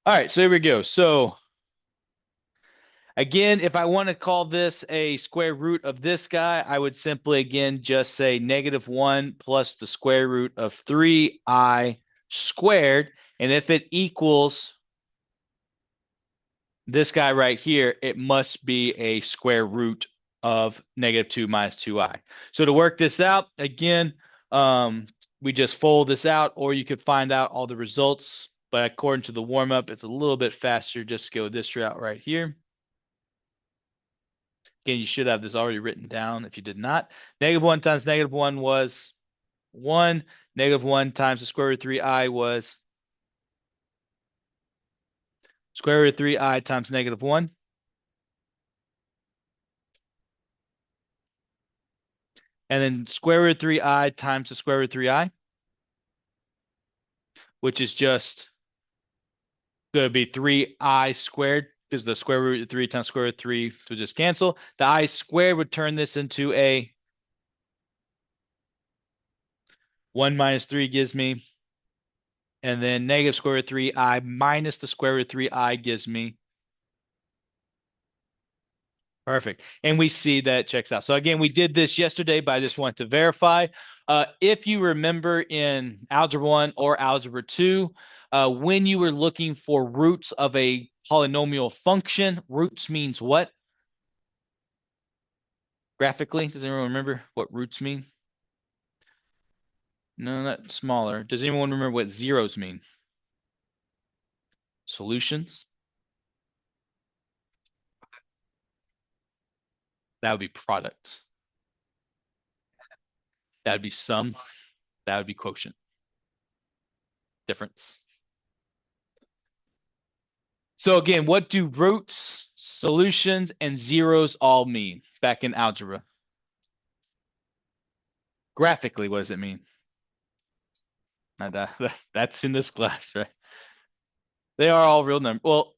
All right, so here we go. So again, if I want to call this a square root of this guy, I would simply again just say -1 plus the square root of 3i squared. And if it equals this guy right here, it must be a square root of -2 minus 2i. So to work this out, again, we just fold this out, or you could find out all the results. But according to the warm-up, it's a little bit faster just to go this route right here. Again, you should have this already written down if you did not. -1 times -1 was 1. -1 times the square root of 3i was square root of 3i times -1. And then square root of 3i times the square root of 3i, which is just going to be 3i squared because the square root of 3 times square root of 3 would just cancel. The I squared would turn this into a 1 minus 3 gives me, and then negative square root of 3i minus the square root of 3i gives me. Perfect. And we see that it checks out. So again, we did this yesterday, but I just want to verify. If you remember in Algebra 1 or Algebra 2, when you were looking for roots of a polynomial function, roots means what? Graphically, does anyone remember what roots mean? No, not smaller. Does anyone remember what zeros mean? Solutions? That would be product. That would be sum. That would be quotient. Difference. So again, what do roots, solutions, and zeros all mean back in algebra? Graphically, what does it mean? That's in this class, right? They are all real numbers. Well,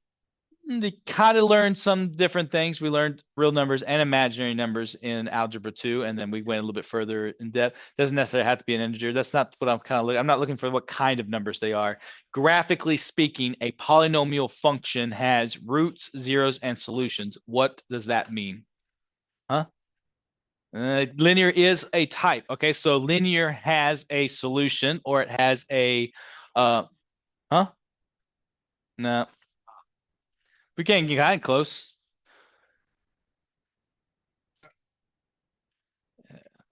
they kind of learned some different things. We learned real numbers and imaginary numbers in Algebra 2, and then we went a little bit further in depth. Doesn't necessarily have to be an integer. That's not what I'm kind of looking. I'm not looking for what kind of numbers they are. Graphically speaking, a polynomial function has roots, zeros, and solutions. What does that mean? Huh? Linear is a type. Okay, so linear has a solution or it has a huh? No, we can't get kind of close.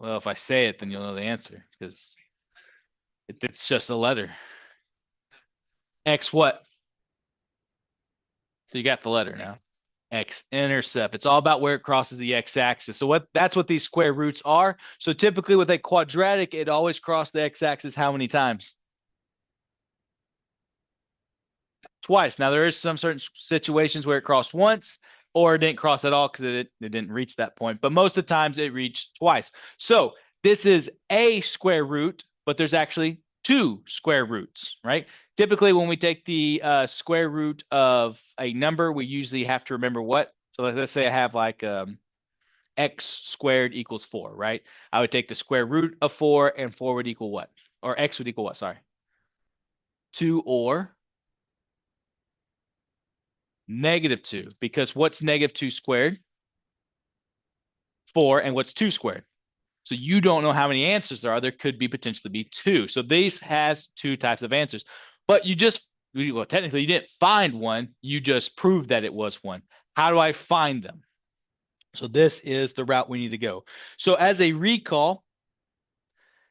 Well, if I say it, then you'll know the answer because it's just a letter. X what? So you got the letter now. X intercept. It's all about where it crosses the x-axis. So that's what these square roots are. So typically with a quadratic, it always crosses the x-axis how many times? Twice. Now there is some certain situations where it crossed once or it didn't cross at all because it didn't reach that point. But most of the times it reached twice. So this is a square root, but there's actually two square roots, right? Typically, when we take the square root of a number, we usually have to remember what. So let's say I have like x squared equals 4, right? I would take the square root of 4 and 4 would equal what? Or x would equal what? Sorry. 2 or -2 because what's -2 squared? 4. And what's 2 squared? So you don't know how many answers there are. There could be potentially be two. So this has two types of answers. But well, technically you didn't find one. You just proved that it was one. How do I find them? So this is the route we need to go. So as a recall,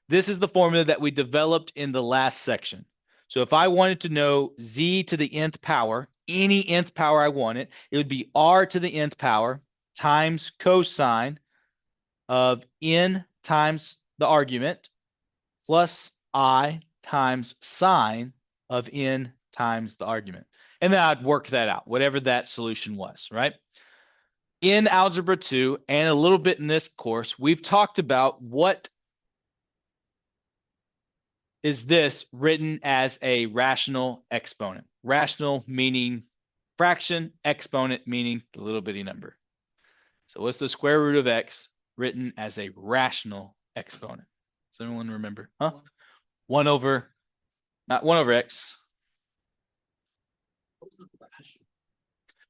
this is the formula that we developed in the last section. So if I wanted to know z to the nth power, any nth power I wanted, it would be r to the nth power times cosine of n times the argument plus I times sine of n times the argument. And then I'd work that out, whatever that solution was, right? In Algebra 2 and a little bit in this course, we've talked about what is this written as a rational exponent. Rational meaning fraction, exponent meaning the little bitty number. So what's the square root of x written as a rational exponent? Does anyone remember? Huh? 1 over, not 1 over x.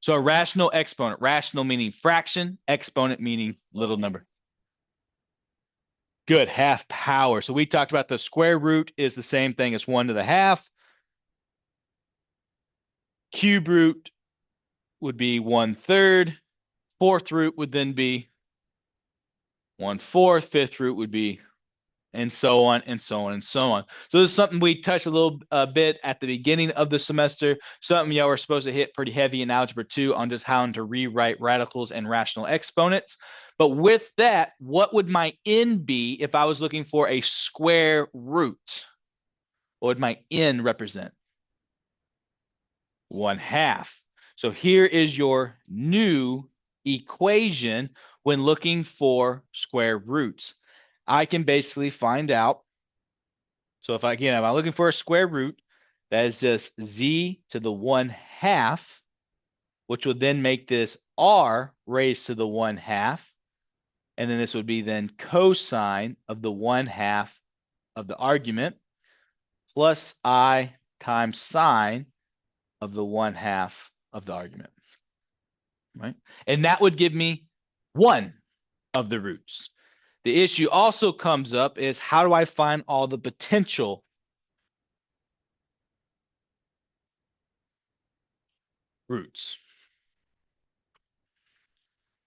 So a rational exponent, rational meaning fraction, exponent meaning little number. Good, half power. So we talked about the square root is the same thing as 1 to the half. Cube root would be 1/3. Fourth root would then be 1/4. Fifth root would be, and so on and so on and so on. So this is something we touched a little bit at the beginning of the semester. Something y'all were supposed to hit pretty heavy in Algebra 2 on just how to rewrite radicals and rational exponents. But with that, what would my n be if I was looking for a square root? What would my n represent? 1/2. So here is your new equation when looking for square roots. I can basically find out. So if I'm looking for a square root, that is just z to the 1/2, which would then make this r raised to the 1/2. And then this would be then cosine of the 1/2 of the argument plus I times sine of the 1/2 of the argument, right? And that would give me one of the roots. The issue also comes up is how do I find all the potential roots?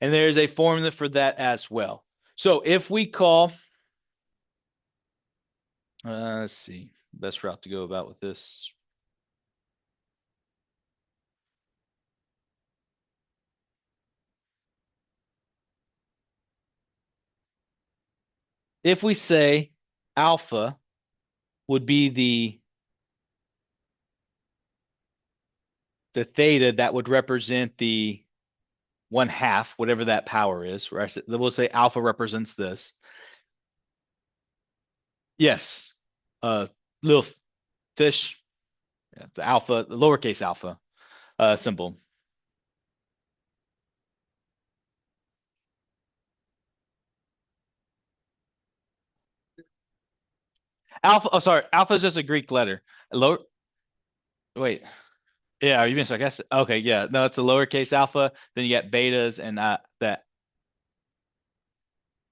And there's a formula for that as well. So if we call, let's see, best route to go about with this. If we say alpha would be the theta that would represent the 1/2, whatever that power is, right? We'll say alpha represents this. Yes, little fish, yeah, the alpha, the lowercase alpha symbol. Alpha, oh, sorry, alpha is just a Greek letter. Lower, wait, yeah, are you being sarcastic? Okay, yeah, no, it's a lowercase alpha. Then you got betas and that.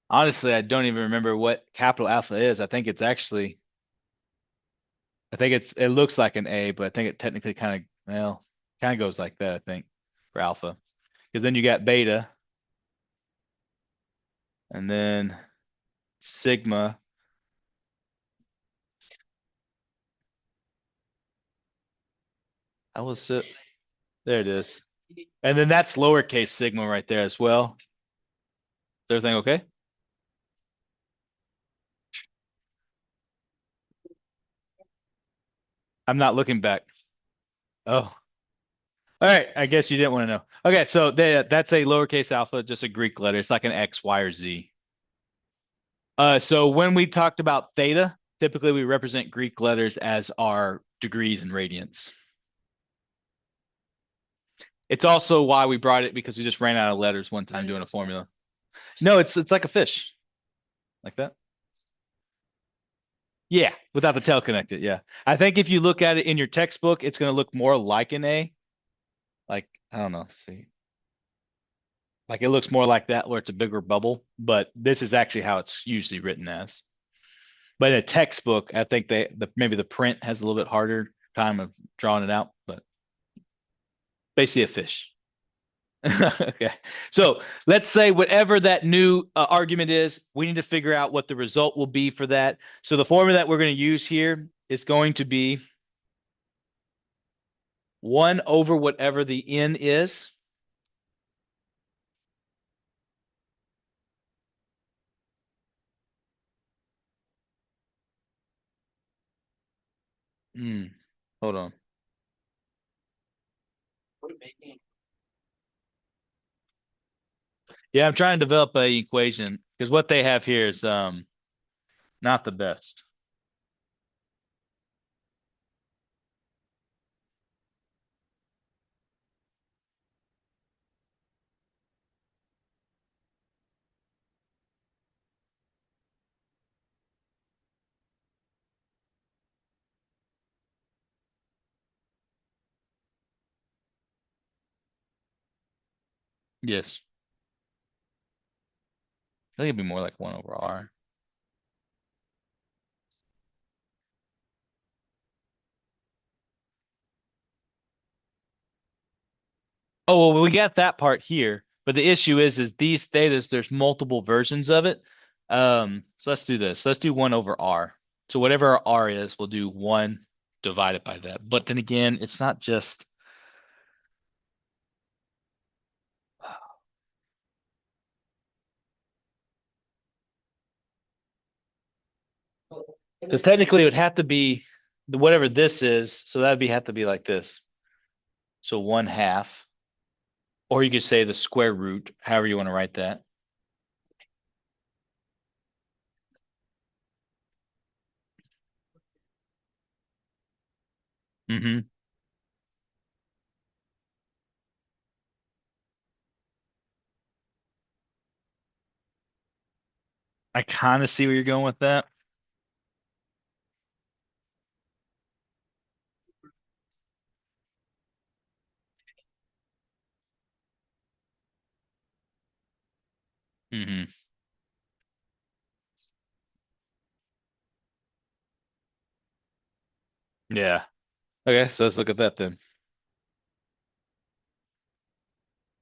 Honestly, I don't even remember what capital alpha is. I think it looks like an A, but I think it technically kind of goes like that, I think, for alpha. Because then you got beta and then sigma. How was it? There it is. And then that's lowercase sigma right there as well. Is everything okay? I'm not looking back. Oh, all right. I guess you didn't want to know. Okay, so that's a lowercase alpha, just a Greek letter. It's like an X, Y, or Z. So when we talked about theta, typically we represent Greek letters as our degrees and radians. It's also why we brought it because we just ran out of letters one time doing a formula. No, it's like a fish, like that. Yeah, without the tail connected. Yeah, I think if you look at it in your textbook, it's going to look more like an A. Like I don't know. Let's see, like it looks more like that where it's a bigger bubble, but this is actually how it's usually written as. But in a textbook, I think maybe the print has a little bit harder time of drawing it out, but basically a fish. Okay. So let's say whatever that new argument is, we need to figure out what the result will be for that. So the formula that we're going to use here is going to be 1 over whatever the n is. Hold on. Yeah, I'm trying to develop a equation because what they have here is not the best. Yes. I think it'd be more like 1 over R. Oh, well, we got that part here, but the issue is these thetas, there's multiple versions of it. So let's do this. Let's do 1 over R. So whatever our R is, we'll do 1 divided by that. But then again, it's not just because technically it would have to be whatever this is. So that'd be have to be like this. So 1/2, or you could say the square root, however you want to write that. Hmm. I kind of see where you're going with that. Hmm. Yeah. Okay, so let's look at that then.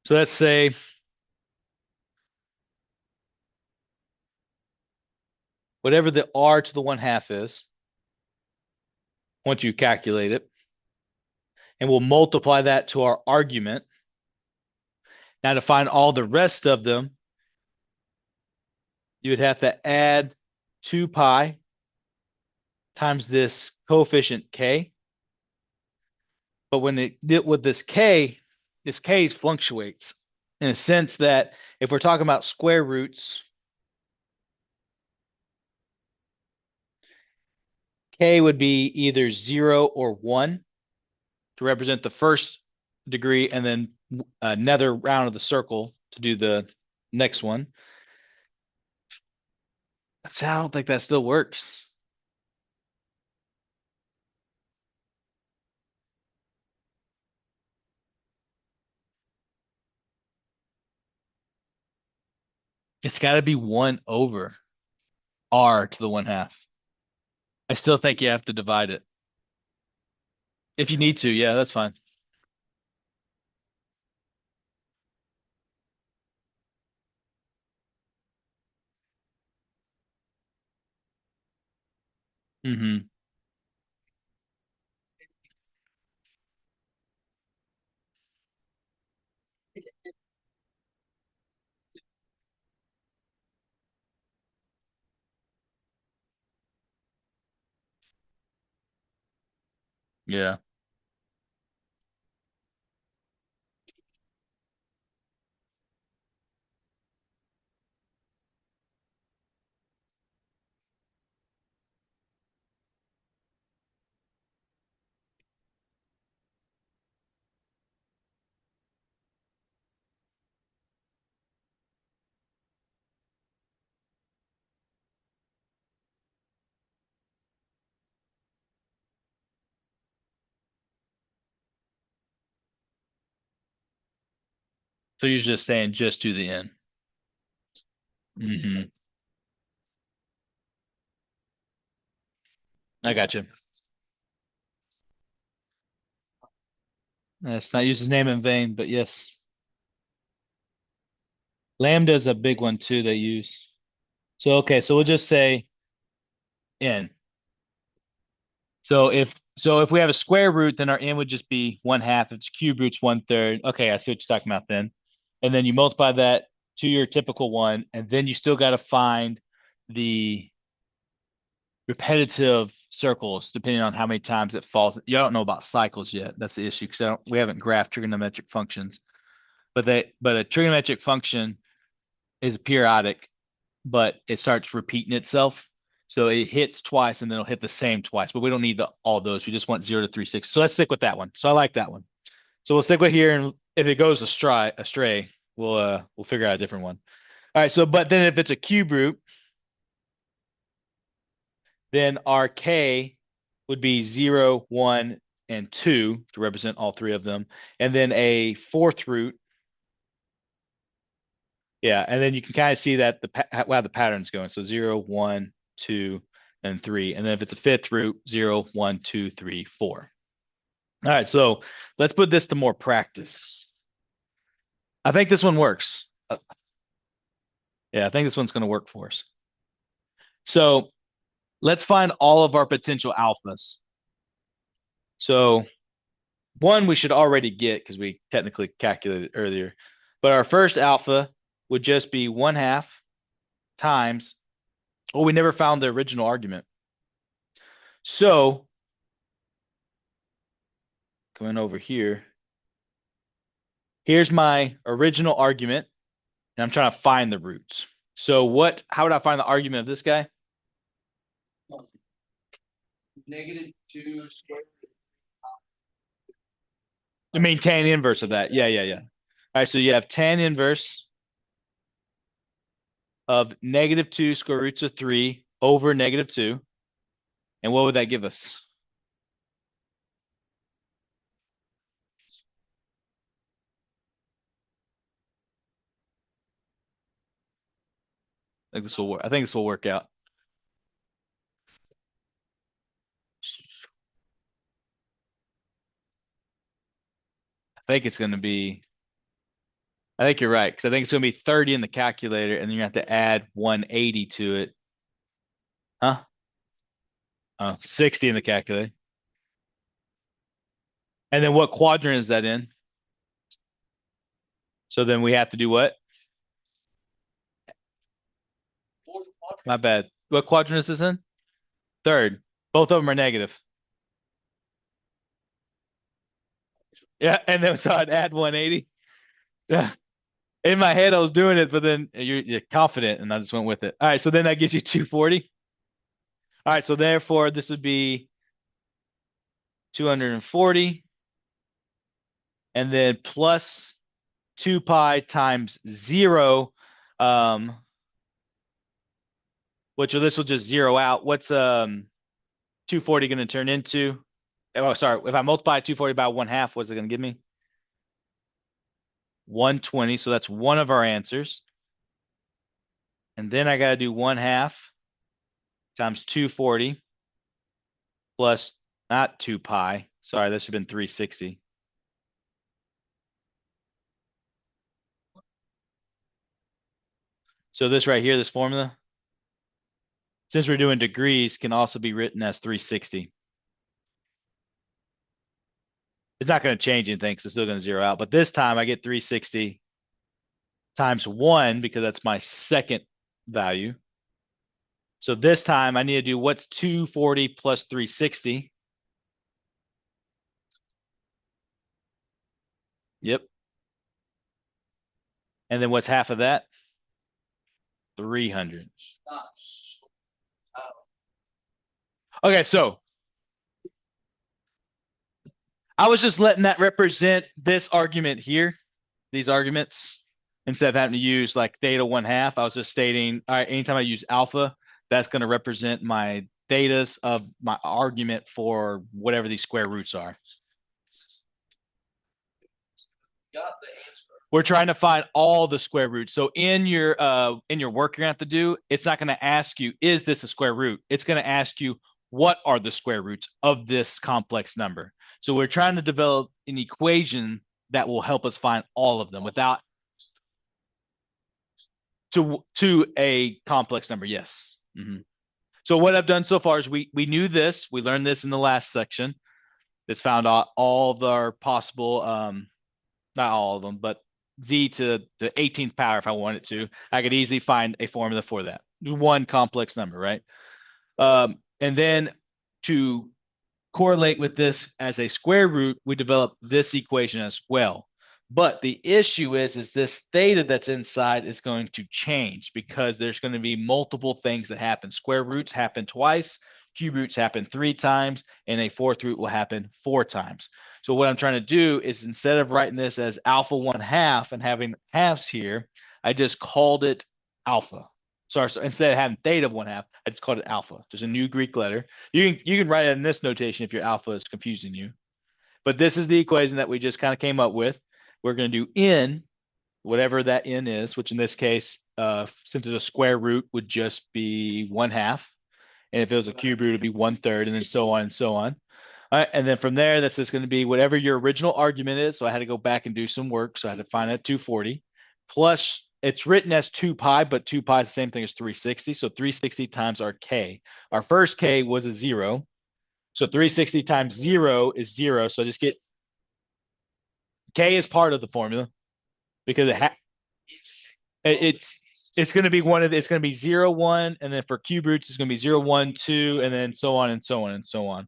So let's say whatever the R to the 1/2 is, once you calculate it, and we'll multiply that to our argument. Now to find all the rest of them, you would have to add 2 pi times this coefficient k. But when it did with this k fluctuates in a sense that if we're talking about square roots, k would be either 0 or 1 to represent the first degree, and then another round of the circle to do the next one. I don't think that still works. It's got to be 1 over r to the 1/2. I still think you have to divide it. If you need to, yeah, that's fine. Hmm. Yeah. So you're just saying just do the n. Hmm. I got you. Let's not use his name in vain, but yes. Lambda is a big one too they use. So okay, so we'll just say n. So if we have a square root, then our n would just be 1/2. If it's cube root's 1/3. Okay, I see what you're talking about then. And then you multiply that to your typical one, and then you still got to find the repetitive circles depending on how many times it falls. You don't know about cycles yet. That's the issue because we haven't graphed trigonometric functions. But a trigonometric function is periodic, but it starts repeating itself. So it hits twice and then it'll hit the same twice. But we don't need all those. We just want 0 to 3 6. So let's stick with that one. So I like that one. So we'll stick with here, and if it goes astray, we'll figure out a different one. All right. So but then if it's a cube root, then our k would be 0, 1, and 2 to represent all three of them. And then a fourth root Yeah, and then you can kind of see that how the pattern's going. So 0, 1, 2, and 3. And then if it's a fifth root, 0, 1, 2, 3, 4. All right, so let's put this to more practice. I think this one works. Yeah, I think this one's going to work for us. So let's find all of our potential alphas. So one we should already get because we technically calculated earlier. But our first alpha would just be 1/2 times. Oh, we never found the original argument. So going over here, here's my original argument, and I'm trying to find the roots. So how would I find the argument of this guy? -2 squared. I mean, tan inverse of that. Yeah, yeah, yeah. All right, so you have tan inverse of -2 square roots of 3 over -2. And what would that give us? I think this will work. I think this will work out. I think it's going to be, I think you're right, because I think it's going to be 30 in the calculator, and then you have to add 180 to it. Huh? Oh, 60 in the calculator. And then what quadrant is that in? So then we have to do what? My bad. What quadrant is this in? Third. Both of them are negative. Yeah, and then so I'd add 180. Yeah. In my head, I was doing it, but then you're confident, and I just went with it. All right, so then that gives you 240. All right, so therefore this would be 240, and then plus 2 pi times 0, um, which this will just zero out. What's 240 going to turn into? Oh, sorry. If I multiply 240 by 1/2, what's it going to give me? 120. So that's one of our answers. And then I got to do 1/2 times 240 plus not 2 pi. Sorry, this should have been 360. So this right here, this formula, since we're doing degrees, can also be written as 360. It's not going to change anything because it's still going to zero out. But this time I get 360 times 1 because that's my second value. So this time I need to do what's 240 plus 360. Yep. And then what's half of that? 300. Okay, so I was just letting that represent this argument here, these arguments, instead of having to use like theta 1/2. I was just stating, all right, anytime I use alpha, that's going to represent my thetas of my argument for whatever these square roots are. We're trying to find all the square roots. So in your work you're gonna have to do, it's not gonna ask you, is this a square root? It's gonna ask you, what are the square roots of this complex number? So we're trying to develop an equation that will help us find all of them without to a complex number. Yes. So what I've done so far is we knew this. We learned this in the last section. It's found all of our possible not all of them, but z to the 18th power if I wanted to. I could easily find a formula for that. One complex number, right? And then to correlate with this as a square root, we develop this equation as well. But the issue is this theta that's inside is going to change because there's going to be multiple things that happen. Square roots happen twice, cube roots happen 3 times, and a fourth root will happen 4 times. So what I'm trying to do is instead of writing this as alpha 1/2 and having halves here, I just called it alpha. Sorry, so instead of having theta of 1/2, I just called it alpha. There's a new Greek letter. You can write it in this notation if your alpha is confusing you. But this is the equation that we just kind of came up with. We're going to do n whatever that n is, which in this case, since it's a square root, would just be 1/2. And if it was a cube root, it'd be 1/3, and then so on and so on. All right, and then from there, that's just going to be whatever your original argument is. So I had to go back and do some work. So I had to find that 240 plus it's written as 2 pi, but 2 pi is the same thing as 360. So 360 times our k. Our first k was a 0. So 360 times 0 is 0. So I just get k is part of the formula because it's going to be it's going to be 0, 1, and then for cube roots, it's going to be 0, 1, 2, and then so on and so on and so on.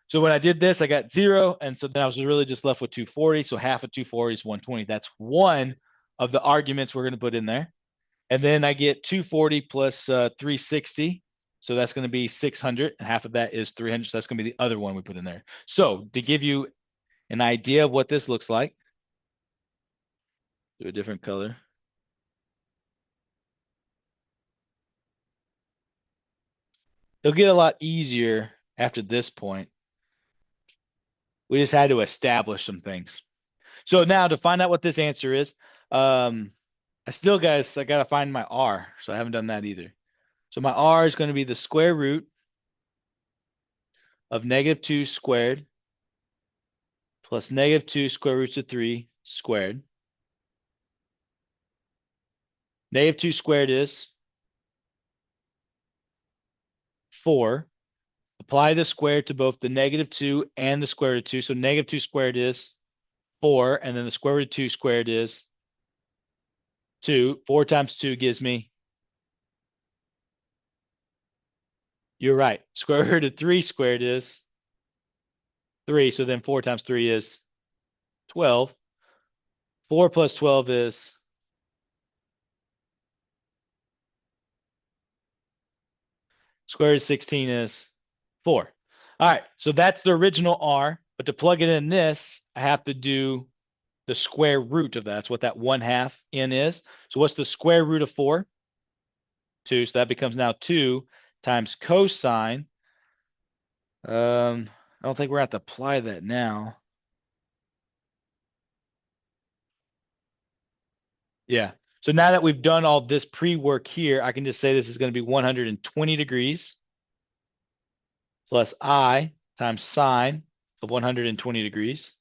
So when I did this, I got 0, and so then I was really just left with 240. So half of 240 is 120. That's one of the arguments we're going to put in there. And then I get 240 plus 360. So that's going to be 600, and half of that is 300. So that's going to be the other one we put in there. So to give you an idea of what this looks like, do a different color. It'll get a lot easier after this point. We just had to establish some things. So now to find out what this answer is, I got to find my R. So I haven't done that either. So my R is going to be the square root of -2 squared plus -2 square roots of 3 squared. -2 squared is 4. Apply the square to both the -2 and the square root of 2. So -2 squared is 4, and then the square root of 2 squared is 2. 4 times 2 gives me, you're right, square root of 3 squared is 3. So then 4 times 3 is 12. 4 plus 12 is square root of 16 is 4. All right, so that's the original R, but to plug it in this, I have to do the square root of that. That's what that 1/2 n is. So what's the square root of 4? 2. So that becomes now 2 times cosine. I don't think we're going to have to apply that now. Yeah. So now that we've done all this pre-work here, I can just say this is going to be 120 degrees plus I times sine of 120 degrees.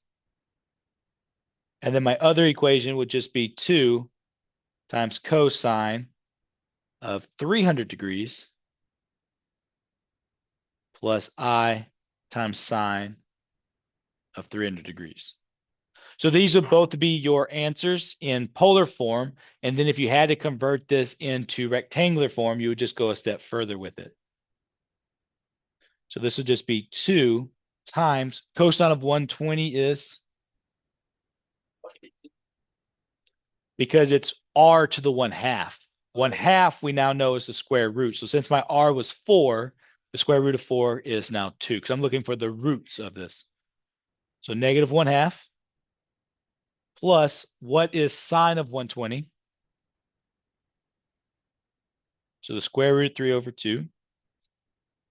And then my other equation would just be 2 times cosine of 300 degrees plus I times sine of 300 degrees. So these would both be your answers in polar form. And then if you had to convert this into rectangular form, you would just go a step further with it. So this would just be 2 times cosine of 120 is, because it's r to the 1/2. 1/2 we now know is the square root. So since my r was 4, the square root of 4 is now 2, because I'm looking for the roots of this. So -1/2 plus what is sine of 120? So the square root of 3 over 2,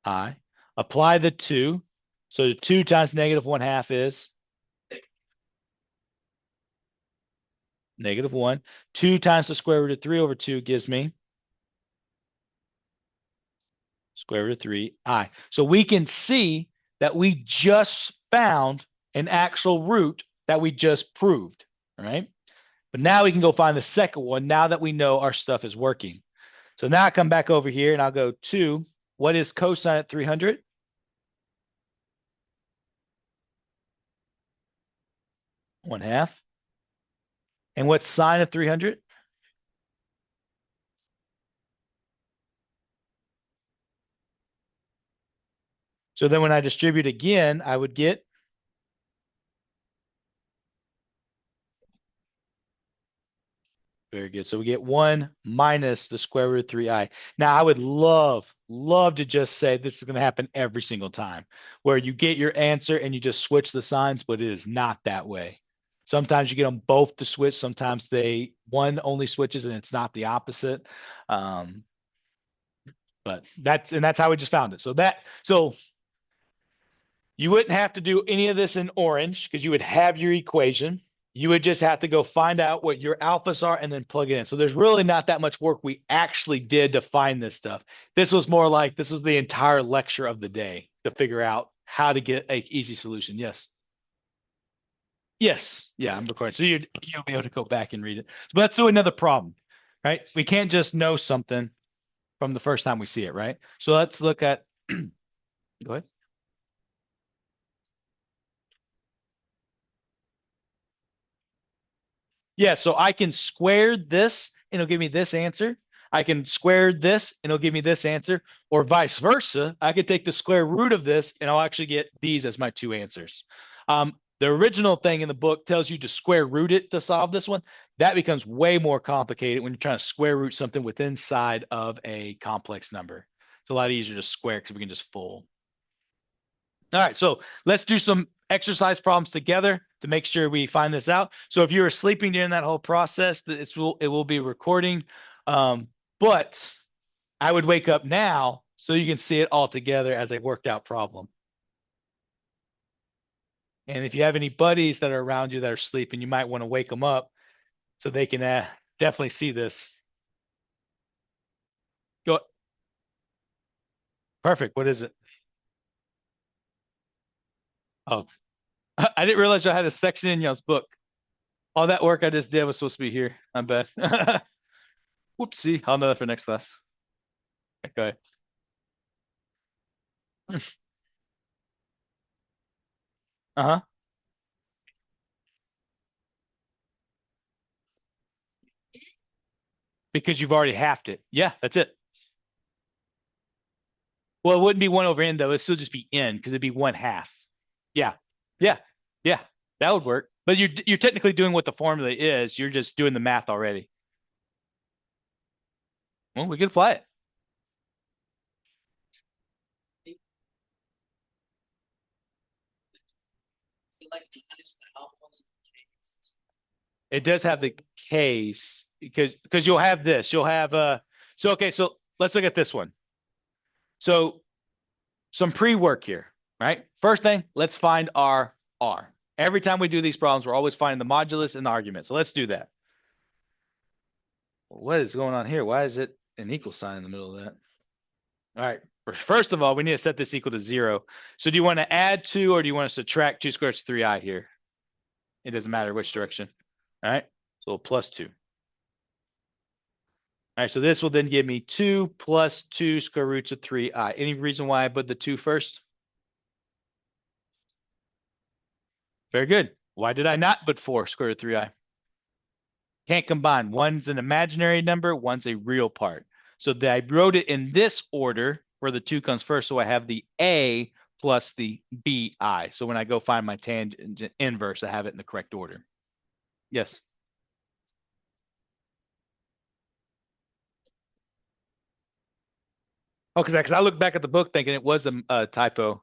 I. Apply the 2. So the 2 times -1/2 is -1. 2 times the square root of 3 over 2 gives me square root of 3i. So we can see that we just found an actual root that we just proved, all right? But now we can go find the second one now that we know our stuff is working. So now I come back over here and I'll go 2. What is cosine at 300? 1/2. And what's sine of 300? So then when I distribute again, I would get, very good. So we get 1 minus the square root of 3i. Now I would love to just say this is going to happen every single time, where you get your answer and you just switch the signs, but it is not that way. Sometimes you get them both to switch. Sometimes one only switches and it's not the opposite. But that's how we just found it. So you wouldn't have to do any of this in orange because you would have your equation. You would just have to go find out what your alphas are and then plug it in. So there's really not that much work we actually did to find this stuff. This was more like this was the entire lecture of the day to figure out how to get an easy solution. Yes. Yes. Yeah, I'm recording. So you'll be able to go back and read it. But let's do another problem, right? We can't just know something from the first time we see it, right? So let's look at, go ahead. Yeah, so I can square this and it'll give me this answer. I can square this and it'll give me this answer, or vice versa. I could take the square root of this and I'll actually get these as my two answers. The original thing in the book tells you to square root it to solve this one. That becomes way more complicated when you're trying to square root something within inside of a complex number. It's a lot easier to square because we can just full. All right, so let's do some exercise problems together to make sure we find this out. So if you were sleeping during that whole process, it will be recording. But I would wake up now so you can see it all together as a worked out problem. And if you have any buddies that are around you that are sleeping, you might want to wake them up so they can definitely see this. Go. Perfect. What is it? Oh, I didn't realize I had a section in y'all's book. All that work I just did was supposed to be here. I'm bad. Whoopsie. I'll know that for next class. Okay. Uh-huh. Because you've already halved it. Yeah, that's it. Well, it wouldn't be one over n though. It'd still just be n because it'd be one half. Yeah. Yeah. Yeah. That would work. But you're technically doing what the formula is. You're just doing the math already. Well, we can apply it. It does have the case because you'll have this. You'll have so okay, so let's look at this one. So some pre-work here, right? First thing, let's find our R. Every time we do these problems, we're always finding the modulus and the argument. So let's do that. What is going on here? Why is it an equal sign in the middle of that? All right. First of all, we need to set this equal to 0. So do you want to add 2 or do you want to subtract 2 squared to 3i here? It doesn't matter which direction. All right. So plus 2. All right. So this will then give me 2 plus 2 square roots of 3i. Any reason why I put the 2 first? Very good. Why did I not put 4 square root of 3i? Can't combine. One's an imaginary number, one's a real part. So I wrote it in this order where the 2 comes first. So I have the a plus the bi. So when I go find my tangent inverse, I have it in the correct order. Yes. Oh, because I looked back at the book thinking it was a typo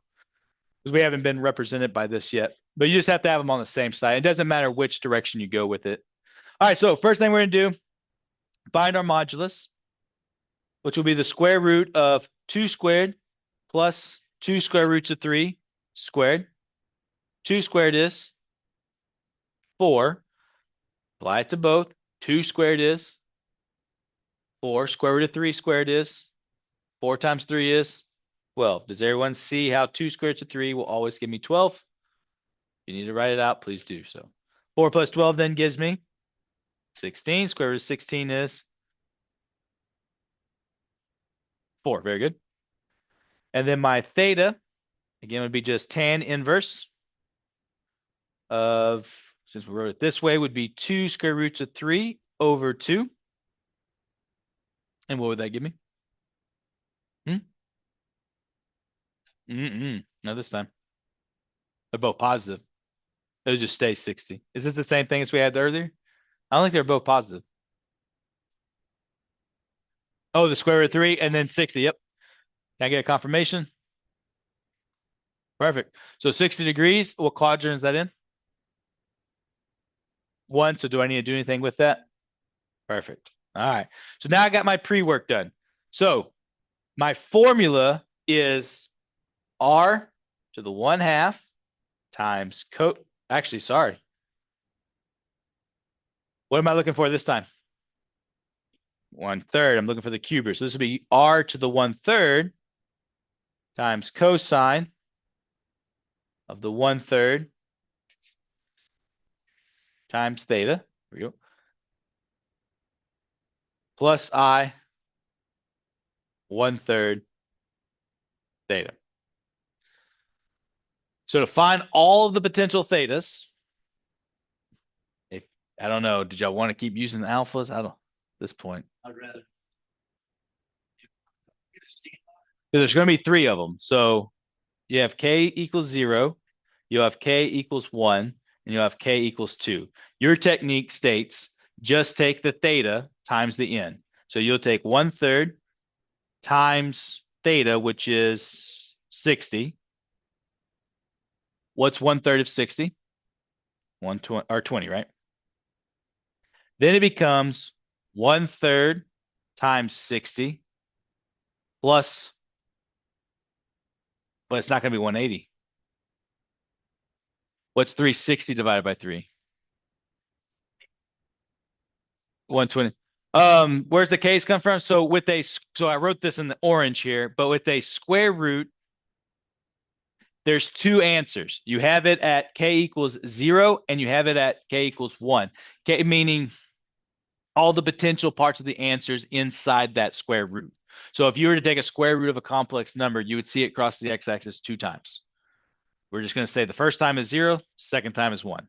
because we haven't been represented by this yet. But you just have to have them on the same side. It doesn't matter which direction you go with it. All right. So first thing we're going to do, find our modulus, which will be the square root of 2 squared plus 2 square roots of 3 squared. 2 squared is 4. Apply it to both. 2 squared is 4. Square root of 3 squared is 4 times 3 is 12. Does everyone see how 2 squared to 3 will always give me 12? If you need to write it out, please do so. 4 plus 12 then gives me 16. Square root of 16 is 4. Very good. And then my theta, again, would be just tan inverse of, since we wrote it this way, would be 2 square roots of 3 over 2. And what would that give me? No, this time. They're both positive. It'll just stay 60. Is this the same thing as we had earlier? I don't think they're both positive. Oh, the square root of 3 and then 60. Yep. Can I get a confirmation? Perfect. So 60 degrees, what quadrant is that in? 1. So do I need to do anything with that? Perfect. All right. So now I got my pre-work done. So my formula is R to the 1/2 times actually, sorry. What am I looking for this time? 1/3. I'm looking for the cube root. So this would be r to the 1/3 times cosine of the 1/3 times theta. Here we go. Plus I 1/3 theta. So to find all of the potential thetas, if I don't know, did y'all want to keep using the alphas? I don't at this point. I'd rather. There's going to be three of them. So you have k equals 0, you have k equals 1, and you have k equals 2. Your technique states just take the theta times the n. So you'll take 1/3 times theta, which is 60. What's 1/3 of 60? 120 or 20, right? Then it becomes 1/3 times 60 plus, but it's not going to be 180. What's 360 divided by 3? 120. Where's the k's come from? So I wrote this in the orange here, but with a square root, there's two answers. You have it at k equals 0 and you have it at k equals 1. K meaning all the potential parts of the answers inside that square root. So if you were to take a square root of a complex number, you would see it cross the x-axis 2 times. We're just going to say the first time is 0, second time is 1.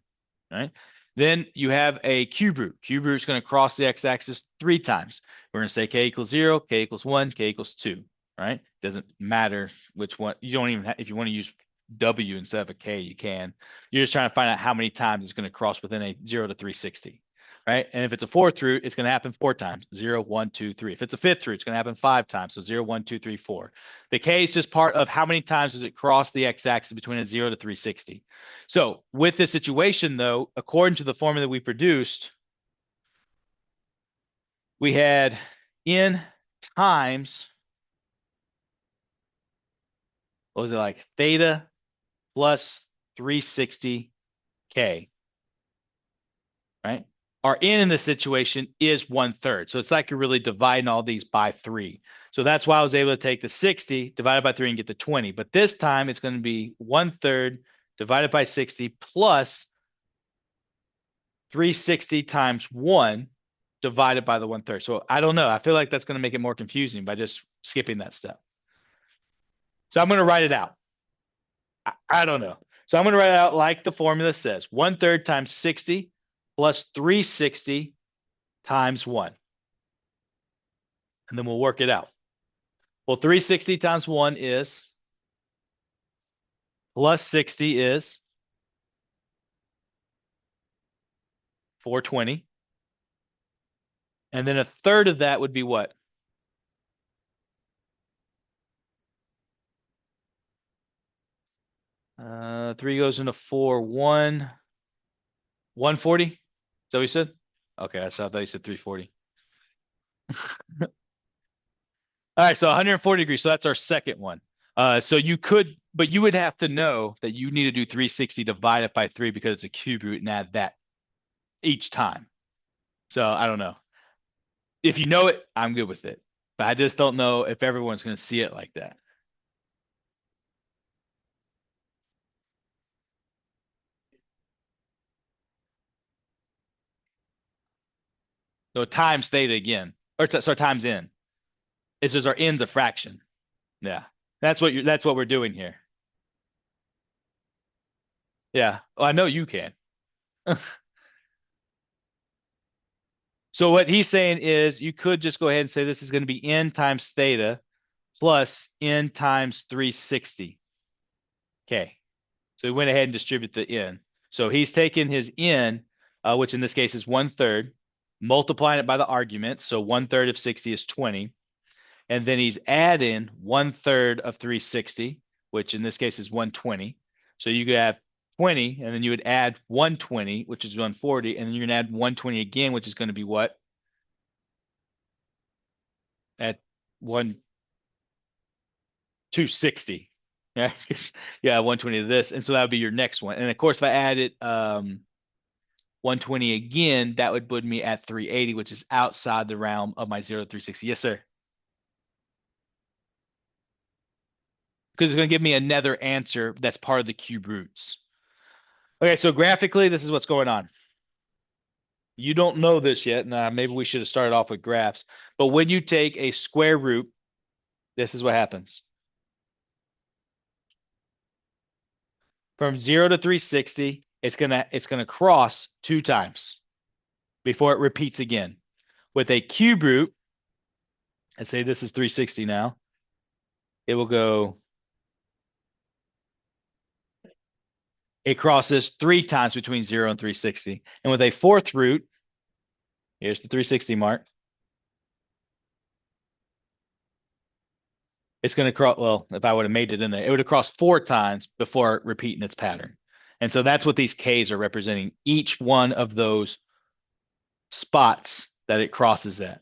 Right? Then you have a cube root. Cube root is going to cross the x-axis 3 times. We're going to say k equals 0, k equals 1, k equals 2. Right? Doesn't matter which one. You don't even if you want to use w instead of a k, you can. You're just trying to find out how many times it's going to cross within a 0 to 360. Right? And if it's a fourth root, it's going to happen 4 times. 0, 1, 2, 3. If it's a fifth root, it's going to happen 5 times. So 0, 1, 2, 3, 4. The k is just part of how many times does it cross the x-axis between a 0 to 360. So with this situation, though, according to the formula we produced, we had n times, what was it like, theta plus 360k, right? Our n in this situation is 1/3. So it's like you're really dividing all these by 3. So that's why I was able to take the 60 divided by 3 and get the 20. But this time it's going to be 1/3 divided by 60 plus 360 times 1 divided by the 1/3. So I don't know. I feel like that's going to make it more confusing by just skipping that step. So I'm going to write it out. I don't know. So I'm going to write it out like the formula says. 1/3 times 60 plus 360 times 1. And then we'll work it out. Well, 360 times 1 is, plus 60 is 420. And then a third of that would be what? 3 goes into 4, 140? Is that what you said? Okay, I thought you said 340. All right, so 140 degrees. So that's our second one. So you could, but you would have to know that you need to do 360 divided by 3 because it's a cube root and add that each time. So I don't know. If you know it, I'm good with it. But I just don't know if everyone's going to see it like that. So times theta again, or sorry, times n. It's just our n's a fraction. Yeah, that's what we're doing here. Yeah, well, I know you can. So what he's saying is you could just go ahead and say this is going to be n times theta plus n times 360. Okay. So he went ahead and distributed the n. So he's taken his n, which in this case is 1/3, multiplying it by the argument. So 1/3 of 60 is 20. And then he's adding 1/3 of 360, which in this case is 120. So you could have 20, and then you would add 120, which is 140, and then you're going to add 120 again, which is going to be what? At 260. Yeah, yeah, 120 to this. And so that would be your next one. And of course, if I added 120 again, that would put me at 380, which is outside the realm of my 0 to 360. Yes, sir. Because it's going to give me another answer that's part of the cube roots. Okay, so graphically, this is what's going on. You don't know this yet. Nah, maybe we should have started off with graphs. But when you take a square root, this is what happens. From 0 to 360, it's gonna cross 2 times before it repeats again. With a cube root, let's say this is 360 now, it will go, it crosses 3 times between 0 and 360. And with a fourth root, here's the 360 mark. It's going to cross, well, if I would have made it in there, it would have crossed 4 times before repeating its pattern. And so that's what these Ks are representing, each one of those spots that it crosses at.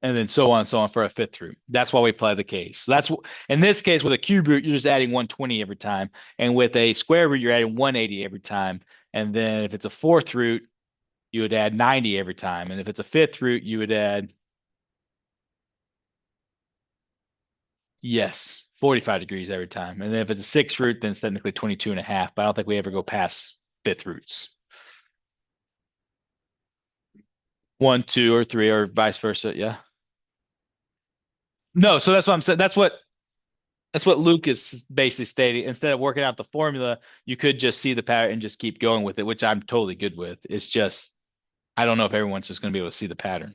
And then so on and so on for a fifth root. That's why we apply the Ks. So that's in this case with a cube root, you're just adding 120 every time. And with a square root, you're adding 180 every time. And then if it's a fourth root, you would add 90 every time. And if it's a fifth root, you would add, yes, 45 degrees every time. And then if it's a sixth root, then it's technically 22 and a half. But I don't think we ever go past fifth roots. 1, 2, or 3, or vice versa. Yeah. No, so that's what I'm saying. That's what Luke is basically stating. Instead of working out the formula, you could just see the pattern and just keep going with it, which I'm totally good with. It's just I don't know if everyone's just going to be able to see the pattern.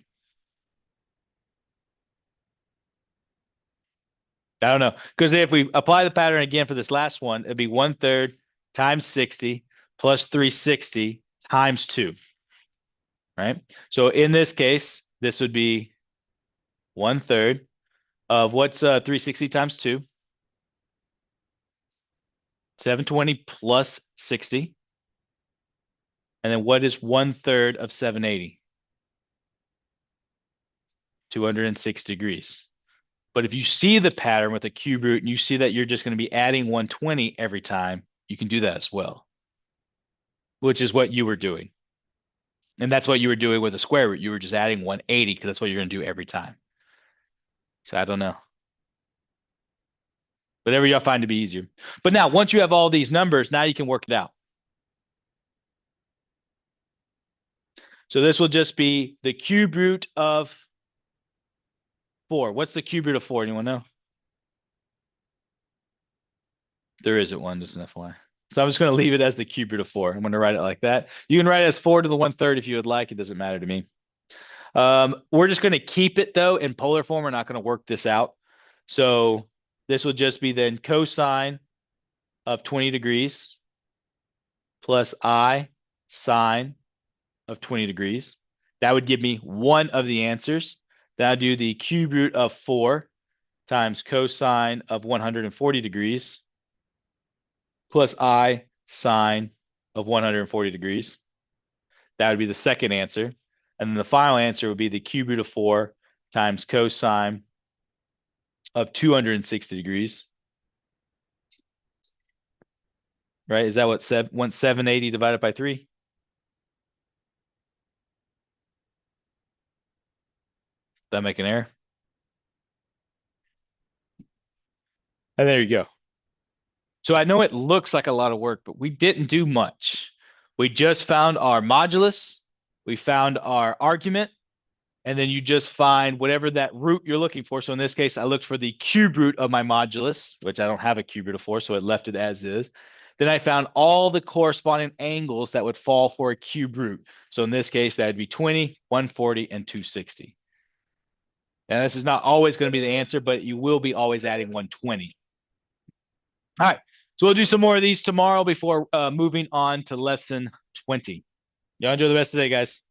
I don't know. Because if we apply the pattern again for this last one, it'd be 1/3 times 60 plus 360 times 2, right? So in this case, this would be 1/3 of what's 360 times 2? 720 plus 60. And then what is 1/3 of 780? 206 degrees. But if you see the pattern with a cube root and you see that you're just going to be adding 120 every time, you can do that as well, which is what you were doing. And that's what you were doing with a square root. You were just adding 180 because that's what you're going to do every time. So I don't know. Whatever y'all find to be easier. But now, once you have all these numbers, now you can work it out. So this will just be the cube root of 4. What's the cube root of 4? Anyone know? There isn't one, just an FYI. So I'm just going to leave it as the cube root of 4. I'm going to write it like that. You can write it as 4 to the 1/3 if you would like. It doesn't matter to me. We're just going to keep it, though, in polar form. We're not going to work this out. So this will just be then cosine of 20 degrees plus I sine of 20 degrees. That would give me one of the answers. Then I'll do the cube root of 4 times cosine of 140 degrees plus I sine of 140 degrees. That would be the second answer. And then the final answer would be the cube root of 4 times cosine of 260 degrees. Right? Is that what 780 divided by 3? Did that make an error? And there you go. So I know it looks like a lot of work, but we didn't do much. We just found our modulus, we found our argument, and then you just find whatever that root you're looking for. So in this case, I looked for the cube root of my modulus, which I don't have a cube root of 4, so it left it as is. Then I found all the corresponding angles that would fall for a cube root. So in this case, that'd be 20, 140, and 260. And this is not always going to be the answer, but you will be always adding 120. All right. So we'll do some more of these tomorrow before moving on to lesson 20. Y'all enjoy the rest of the day, guys.